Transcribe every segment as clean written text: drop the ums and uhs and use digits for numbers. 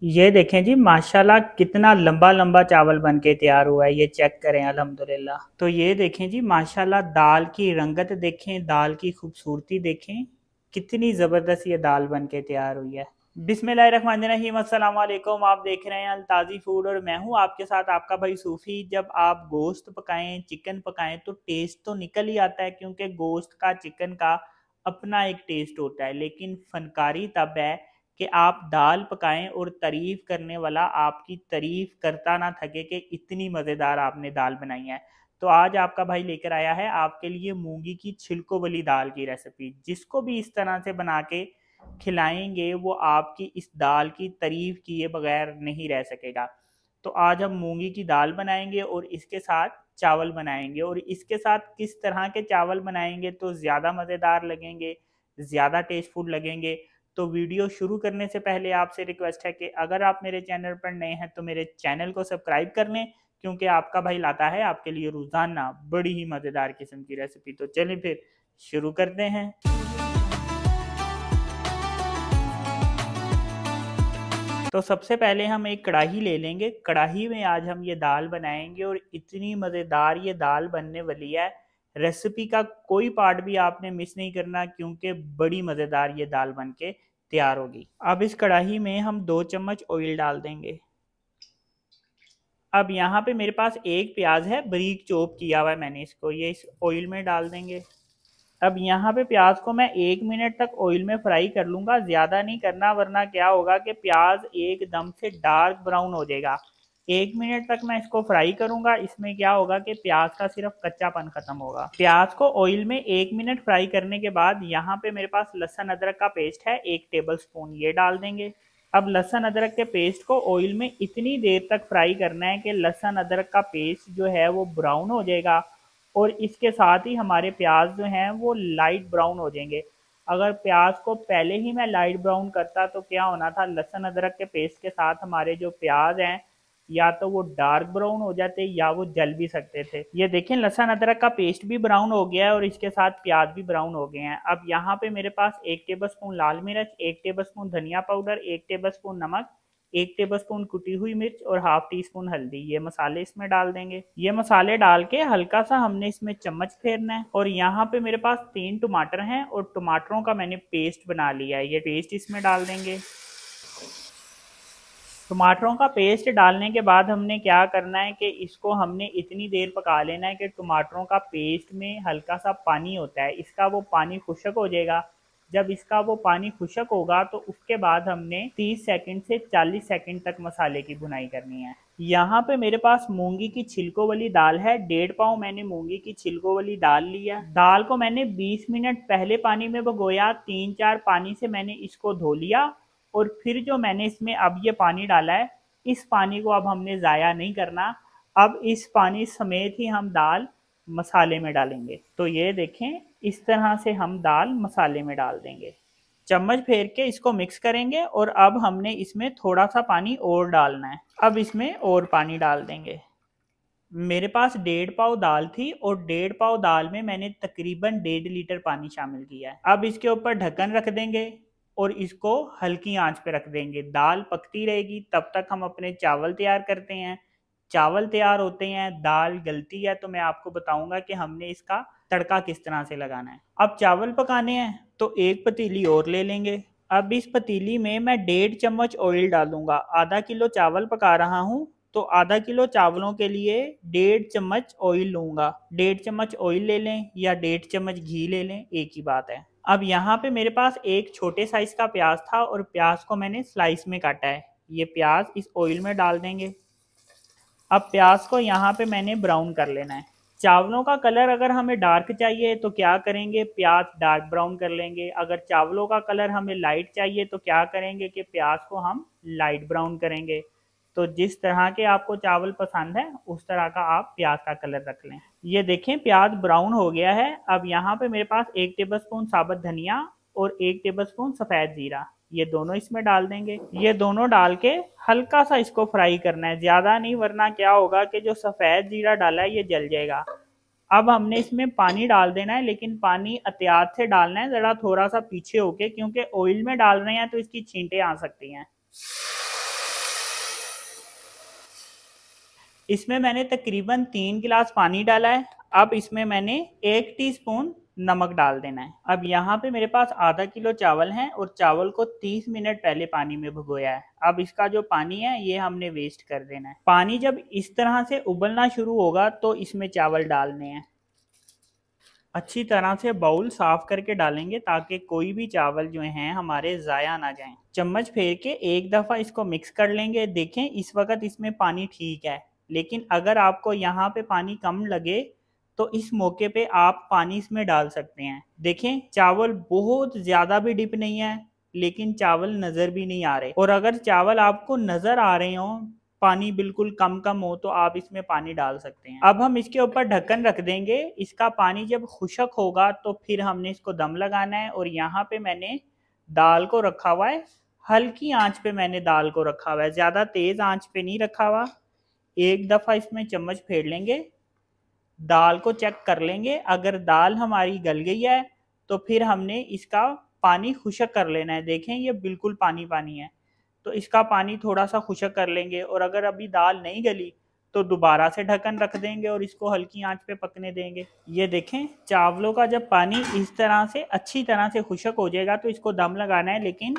ये देखें जी माशाल्लाह कितना लंबा लंबा चावल बन के तैयार हुआ है। ये चेक करें अल्हम्दुलिल्लाह। तो ये देखें जी माशाल्लाह दाल की रंगत देखें, दाल की खूबसूरती देखें, कितनी ज़बरदस्त ये दाल बन के तैयार हुई है। बिस्मिल्लाहिर्रहमानिर्रहीम, अस्सलाम वालेकुम। आप देख रहे हैं अलताज़ी फूड और मैं हूँ आपके साथ आपका भाई सूफ़ी। जब आप गोश्त पकाएं, चिकन पकाएं तो टेस्ट तो निकल ही आता है, क्योंकि गोश्त का, चिकन का अपना एक टेस्ट होता है। लेकिन फनकारी तब है कि आप दाल पकाएं और तारीफ करने वाला आपकी तारीफ करता ना थके कि इतनी मज़ेदार आपने दाल बनाई है। तो आज आपका भाई लेकर आया है आपके लिए मूंगी की छिलकों वाली दाल की रेसिपी। जिसको भी इस तरह से बना के खिलाएंगे वो आपकी इस दाल की तारीफ किए बगैर नहीं रह सकेगा। तो आज हम मूंगी की दाल बनाएंगे और इसके साथ चावल बनाएंगे, और इसके साथ किस तरह के चावल बनाएंगे तो ज़्यादा मज़ेदार लगेंगे, ज़्यादा टेस्टफुल लगेंगे। तो वीडियो शुरू करने से पहले आपसे रिक्वेस्ट है कि अगर आप मेरे चैनल पर नए हैं तो मेरे चैनल को सब्सक्राइब कर लें, क्योंकि आपका भाई लाता है आपके लिए रोज़ाना बड़ी ही मज़ेदार किस्म की रेसिपी। तो चलिए फिर शुरू करते हैं। तो सबसे पहले हम एक कढ़ाई ले लेंगे। कढ़ाई में आज हम ये दाल बनाएंगे और इतनी मज़ेदार ये दाल बनने वाली है, रेसिपी का कोई पार्ट भी आपने मिस नहीं करना, क्योंकि बड़ी मज़ेदार ये दाल बन के तैयार होगी। अब इस कढ़ाई में हम 2 चम्मच ऑयल डाल देंगे। अब यहाँ पे मेरे पास एक प्याज है, बारीक चॉप किया हुआ है मैंने इसको, ये इस ऑयल में डाल देंगे। अब यहाँ पे प्याज को मैं 1 मिनट तक ऑयल में फ्राई कर लूँगा, ज़्यादा नहीं करना वरना क्या होगा कि प्याज एकदम से डार्क ब्राउन हो जाएगा। 1 मिनट तक मैं इसको फ्राई करूँगा, इसमें क्या होगा कि प्याज का सिर्फ कच्चापन खत्म होगा। प्याज को ऑयल में 1 मिनट फ्राई करने के बाद यहाँ पे मेरे पास लहसुन अदरक का पेस्ट है 1 टेबल स्पून, ये डाल देंगे। अब लहसुन अदरक के पेस्ट को ऑयल में इतनी देर तक फ्राई करना है कि लहसुन अदरक का पेस्ट जो है वो ब्राउन हो जाएगा, और इसके साथ ही हमारे प्याज जो हैं वो लाइट ब्राउन हो जाएंगे। अगर प्याज को पहले ही मैं लाइट ब्राउन करता तो क्या होना था, लहसुन अदरक के पेस्ट के साथ हमारे जो प्याज हैं या तो वो डार्क ब्राउन हो जाते या वो जल भी सकते थे। ये देखें लहसुन अदरक का पेस्ट भी ब्राउन हो गया है और इसके साथ प्याज भी ब्राउन हो गए हैं। अब यहाँ पे मेरे पास 1 टेबल स्पून लाल मिर्च, 1 टेबल स्पून धनिया पाउडर, 1 टेबल स्पून नमक, 1 टेबल स्पून कुटी हुई मिर्च और हाफ टी स्पून हल्दी, ये मसाले इसमें डाल देंगे। ये मसाले डाल के हल्का सा हमने इसमें चम्मच फेरना है। और यहाँ पे मेरे पास 3 टमाटर हैं और टमाटरों का मैंने पेस्ट बना लिया है, ये पेस्ट इसमें डाल देंगे। टमाटरों का पेस्ट डालने के बाद हमने क्या करना है कि इसको हमने इतनी देर पका लेना है कि टमाटरों का पेस्ट में हल्का सा पानी होता है, इसका वो पानी खुश्क हो जाएगा। जब इसका वो पानी खुश्क होगा तो उसके बाद हमने 30 सेकंड से 40 सेकंड तक मसाले की भुनाई करनी है। यहाँ पे मेरे पास मूंगी की छिलकों वाली दाल है, 1.5 पाव मैंने मूंगी की छिलकों वाली दाल लिया। दाल को मैंने 20 मिनट पहले पानी में भिगोया, 3-4 पानी से मैंने इसको धो लिया, और फिर जो मैंने इसमें अब ये पानी डाला है, इस पानी को अब हमने ज़ाया नहीं करना। अब इस पानी समेत ही हम दाल मसाले में डालेंगे। तो ये देखें इस तरह से हम दाल मसाले में डाल देंगे, चम्मच फेर के इसको मिक्स करेंगे। और अब हमने इसमें थोड़ा सा पानी और डालना है, अब इसमें और पानी डाल देंगे। मेरे पास 1.5 पाव दाल थी और 1.5 पाव दाल में मैंने तकरीबन 1.5 लीटर पानी शामिल किया है। अब इसके ऊपर ढक्कन रख देंगे और इसको हल्की आंच पे रख देंगे, दाल पकती रहेगी। तब तक हम अपने चावल तैयार करते हैं। चावल तैयार होते हैं, दाल गलती है तो मैं आपको बताऊंगा कि हमने इसका तड़का किस तरह से लगाना है। अब चावल पकाने हैं तो एक पतीली और ले लेंगे। अब इस पतीली में मैं 1.5 चम्मच ऑयल डालूंगा। आधा किलो चावल पका रहा हूँ तो आधा किलो चावलों के लिए 1.5 चम्मच ऑयल लूंगा। 1.5 चम्मच ऑयल ले लें या 1.5 चम्मच घी ले लें, एक ही बात है। अब यहाँ पे मेरे पास एक छोटे साइज का प्याज था और प्याज को मैंने स्लाइस में काटा है। ये प्याज इस ऑयल में डाल देंगे। अब प्याज को यहाँ पे मैंने ब्राउन कर लेना है। चावलों का कलर अगर हमें डार्क चाहिए तो क्या करेंगे, प्याज डार्क ब्राउन कर लेंगे। अगर चावलों का कलर हमें लाइट चाहिए तो क्या करेंगे कि प्याज को हम लाइट ब्राउन करेंगे। तो जिस तरह के आपको चावल पसंद है उस तरह का आप प्याज का कलर रख लें। ये देखें प्याज ब्राउन हो गया है। अब यहाँ पे मेरे पास 1 टेबल स्पून साबुत धनिया और 1 टेबल स्पून सफ़ेद जीरा, ये दोनों इसमें डाल देंगे। ये दोनों डाल के हल्का सा इसको फ्राई करना है, ज़्यादा नहीं, वरना क्या होगा कि जो सफ़ेद जीरा डाला है ये जल जाएगा। अब हमने इसमें पानी डाल देना है, लेकिन पानी एहतियात से डालना है, ज़रा थोड़ा सा पीछे होके, क्योंकि ऑयल में डाल रहे हैं तो इसकी छींटें आ सकती हैं। इसमें मैंने तकरीबन 3 गिलास पानी डाला है। अब इसमें मैंने 1 टीस्पून नमक डाल देना है। अब यहाँ पे मेरे पास आधा किलो चावल हैं और चावल को 30 मिनट पहले पानी में भिगोया है। अब इसका जो पानी है ये हमने वेस्ट कर देना है। पानी जब इस तरह से उबलना शुरू होगा तो इसमें चावल डालने हैं। अच्छी तरह से बाउल साफ करके डालेंगे ताकि कोई भी चावल जो हैं हमारे ज़ाया ना जाएं। चम्मच फेर के एक दफ़ा इसको मिक्स कर लेंगे। देखें इस वक्त इसमें पानी ठीक है, लेकिन अगर आपको यहाँ पे पानी कम लगे तो इस मौके पे आप पानी इसमें डाल सकते हैं। देखें चावल बहुत ज़्यादा भी डिप नहीं है, लेकिन चावल नज़र भी नहीं आ रहे। और अगर चावल आपको नज़र आ रहे हों, पानी बिल्कुल कम कम हो, तो आप इसमें पानी डाल सकते हैं। अब हम इसके ऊपर ढक्कन रख देंगे। इसका पानी जब खुशक होगा तो फिर हमने इसको दम लगाना है। और यहाँ पे मैंने दाल को रखा हुआ है, हल्की आंच पे मैंने दाल को रखा हुआ है, ज़्यादा तेज़ आंच पे नहीं रखा हुआ। एक दफ़ा इसमें चम्मच फेर लेंगे, दाल को चेक कर लेंगे। अगर दाल हमारी गल गई है तो फिर हमने इसका पानी खुशक कर लेना है। देखें ये बिल्कुल पानी पानी है, तो इसका पानी थोड़ा सा खुशक कर लेंगे। और अगर अभी दाल नहीं गली तो दोबारा से ढक्कन रख देंगे और इसको हल्की आंच पे पकने देंगे। ये देखें चावलों का जब पानी इस तरह से अच्छी तरह से खुशक हो जाएगा तो इसको दम लगाना है, लेकिन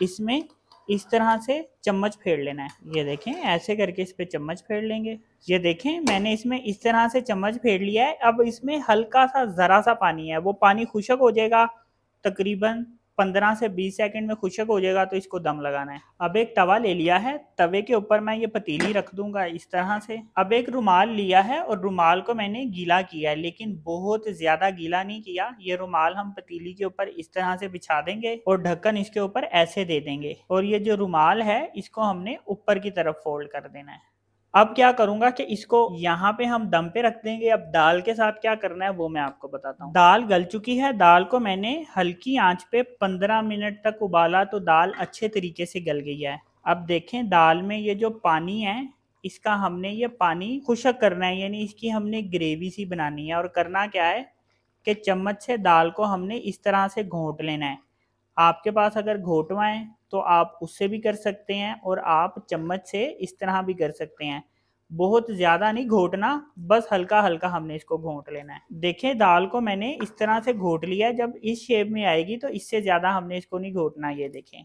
इसमें इस तरह से चम्मच फेर लेना है। ये देखें ऐसे करके इस पे चम्मच फेर लेंगे। ये देखें मैंने इसमें इस तरह से चम्मच फेर लिया है। अब इसमें हल्का सा ज़रा सा पानी है, वो पानी खुशक हो जाएगा, तकरीबन 15 से 20 सेकंड में खुशक हो जाएगा तो इसको दम लगाना है। अब एक तवा ले लिया है, तवे के ऊपर मैं ये पतीली रख दूंगा इस तरह से। अब एक रुमाल लिया है और रुमाल को मैंने गीला किया है, लेकिन बहुत ज़्यादा गीला नहीं किया। ये रुमाल हम पतीली के ऊपर इस तरह से बिछा देंगे और ढक्कन इसके ऊपर ऐसे दे देंगे। और ये जो रुमाल है इसको हमने ऊपर की तरफ फोल्ड कर देना है। अब क्या करूंगा कि इसको यहाँ पे हम दम पे रख देंगे। अब दाल के साथ क्या करना है वो मैं आपको बताता हूँ। दाल गल चुकी है, दाल को मैंने हल्की आंच पे 15 मिनट तक उबाला तो दाल अच्छे तरीके से गल गई है। अब देखें दाल में ये जो पानी है इसका हमने ये पानी खुशक करना है, यानी इसकी हमने ग्रेवी सी बनानी है। और करना क्या है कि चम्मच से दाल को हमने इस तरह से घोंट लेना है। आपके पास अगर घोटवा है तो आप उससे भी कर सकते हैं और आप चम्मच से इस तरह भी कर सकते हैं। बहुत ज़्यादा नहीं घोटना, बस हल्का हल्का हमने इसको घोट लेना है। देखें दाल को मैंने इस तरह से घोट लिया है, जब इस शेप में आएगी तो इससे ज़्यादा हमने इसको नहीं घोटना। ये देखें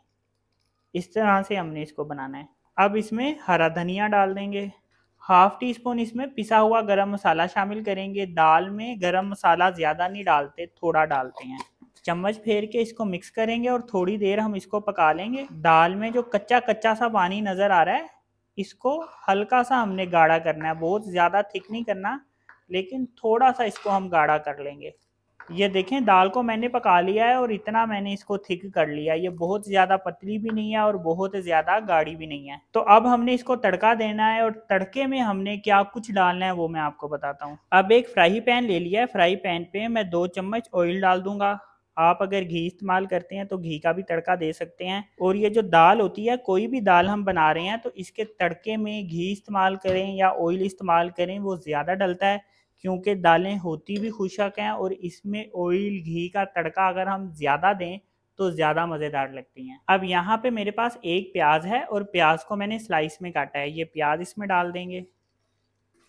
इस तरह से हमने इसको बनाना है। अब इसमें हरा धनिया डाल देंगे, हाफ टी स्पून इसमें पिसा हुआ गरम मसाला शामिल करेंगे। दाल में गरम मसाला ज़्यादा नहीं डालते, थोड़ा डालते हैं। चम्मच फेर के इसको मिक्स करेंगे और थोड़ी देर हम इसको पका लेंगे। दाल में जो कच्चा कच्चा सा पानी नज़र आ रहा है इसको हल्का सा हमने गाढ़ा करना है, बहुत ज़्यादा थिक नहीं करना, लेकिन थोड़ा सा इसको हम गाढ़ा कर लेंगे। ये देखें दाल को मैंने पका लिया है और इतना मैंने इसको थिक कर लिया। ये बहुत ज़्यादा पतली भी नहीं है और बहुत ज़्यादा गाढ़ी भी नहीं है। तो अब हमने इसको तड़का देना है और तड़के में हमने क्या कुछ डालना है वो मैं आपको बताता हूँ। अब एक फ्राई पैन ले लिया है, फ्राई पैन पे मैं 2 चम्मच ऑयल डाल दूंगा। आप अगर घी इस्तेमाल करते हैं तो घी का भी तड़का दे सकते हैं। और ये जो दाल होती है, कोई भी दाल हम बना रहे हैं तो इसके तड़के में घी इस्तेमाल करें या ऑयल इस्तेमाल करें, वो ज़्यादा डलता है, क्योंकि दालें होती भी खुशक हैं और इसमें ऑयल घी का तड़का अगर हम ज़्यादा दें तो ज़्यादा मज़ेदार लगती हैं। अब यहाँ पे मेरे पास एक प्याज है और प्याज को मैंने स्लाइस में काटा है। ये प्याज इसमें डाल देंगे।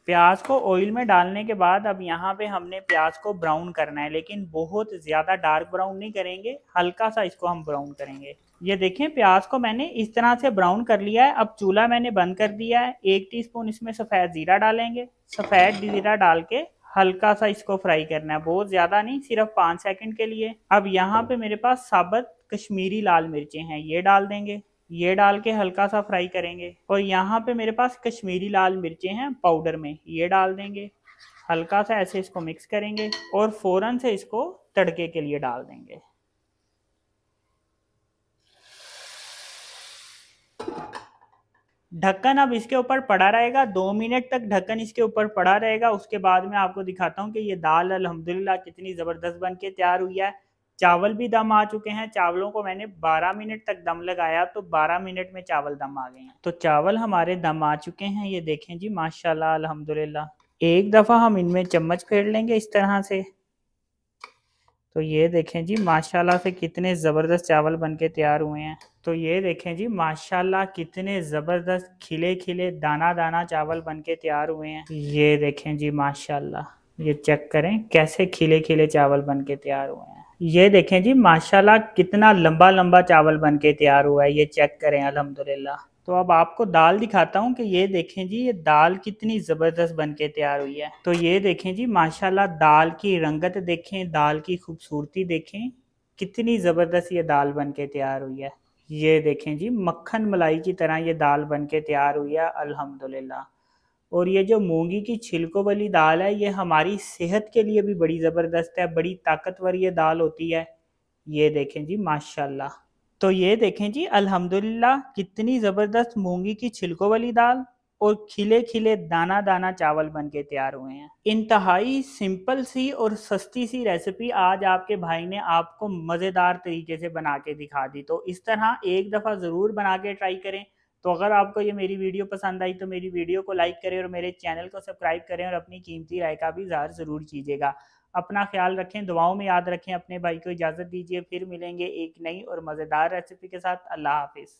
प्याज को ऑयल में डालने के बाद अब यहाँ पे हमने प्याज को ब्राउन करना है, लेकिन बहुत ज़्यादा डार्क ब्राउन नहीं करेंगे, हल्का सा इसको हम ब्राउन करेंगे। ये देखें प्याज को मैंने इस तरह से ब्राउन कर लिया है। अब चूल्हा मैंने बंद कर दिया है। 1 टीस्पून इसमें सफ़ेद ज़ीरा डालेंगे। सफ़ेद ज़ीरा डाल के हल्का सा इसको फ्राई करना है, बहुत ज़्यादा नहीं, सिर्फ 5 सेकंड के लिए। अब यहाँ पे मेरे पास साबुत कश्मीरी लाल मिर्चें हैं, ये डाल देंगे। ये डाल के हल्का सा फ्राई करेंगे। और यहाँ पे मेरे पास कश्मीरी लाल मिर्चें हैं पाउडर में, ये डाल देंगे। हल्का सा ऐसे इसको मिक्स करेंगे और फ़ौरन से इसको तड़के के लिए डाल देंगे। ढक्कन अब इसके ऊपर पड़ा रहेगा, 2 मिनट तक ढक्कन इसके ऊपर पड़ा रहेगा। उसके बाद मैं आपको दिखाता हूँ कि ये दाल अल्हम्दुलिल्लाह कितनी ज़बरदस्त बन के तैयार हुई है। चावल भी दम आ चुके हैं। चावलों को मैंने 12 मिनट तक दम लगाया तो 12 मिनट में चावल दम आ गए हैं। तो चावल हमारे दम आ चुके हैं, ये देखें जी माशाल्लाह अल्हम्दुलिल्लाह। एक दफ़ा हम इनमें चम्मच फेर लेंगे इस तरह से, तो ये देखें जी माशाल्लाह से कितने ज़बरदस्त चावल बन के तैयार हुए हैं। तो ये देखें जी माशाल्लाह कितने ज़बरदस्त खिले खिले दाना दाना चावल बनके तैयार हुए हैं। ये देखें जी माशाल्लाह, ये चेक करें कैसे खिले खिले चावल बनके तैयार हुए हैं। ये देखें जी माशाल्लाह कितना लंबा लंबा चावल बनके तैयार हुआ है, ये चेक करें अल्हम्दुलिल्लाह। तो अब आपको दाल दिखाता हूँ कि ये देखें जी ये दाल कितनी ज़बरदस्त बनके तैयार हुई है। तो ये देखें जी माशाल्लाह दाल की रंगत देखें, दाल की खूबसूरती देखें, कितनी ज़बरदस्त ये दाल बनके तैयार हुई है। ये देखें जी मक्खन मलाई की तरह ये दाल बनके तैयार हुई है अल्हम्दुलिल्लाह। और ये जो मूंगी की छिलकों वाली दाल है ये हमारी सेहत के लिए भी बड़ी ज़बरदस्त है, बड़ी ताकतवर ये दाल होती है। ये देखें जी माशाल्लाह। तो ये देखें जी अल्हम्दुलिल्लाह कितनी ज़बरदस्त मूंगी की छिलकों वाली दाल और खिले खिले दाना दाना चावल बन के तैयार हुए हैं। इंतहाई सिंपल सी और सस्ती सी रेसिपी आज आपके भाई ने आपको मज़ेदार तरीके से बना के दिखा दी। तो इस तरह एक दफ़ा ज़रूर बना के ट्राई करें। तो अगर आपको ये मेरी वीडियो पसंद आई तो मेरी वीडियो को लाइक करें और मेरे चैनल को सब्सक्राइब करें और अपनी कीमती राय का भी इज़हार ज़रूर कीजिएगा। अपना ख्याल रखें, दुआओं में याद रखें। अपने भाई को इजाज़त दीजिए, फिर मिलेंगे एक नई और मज़ेदार रेसिपी के साथ। अल्लाह हाफिज़।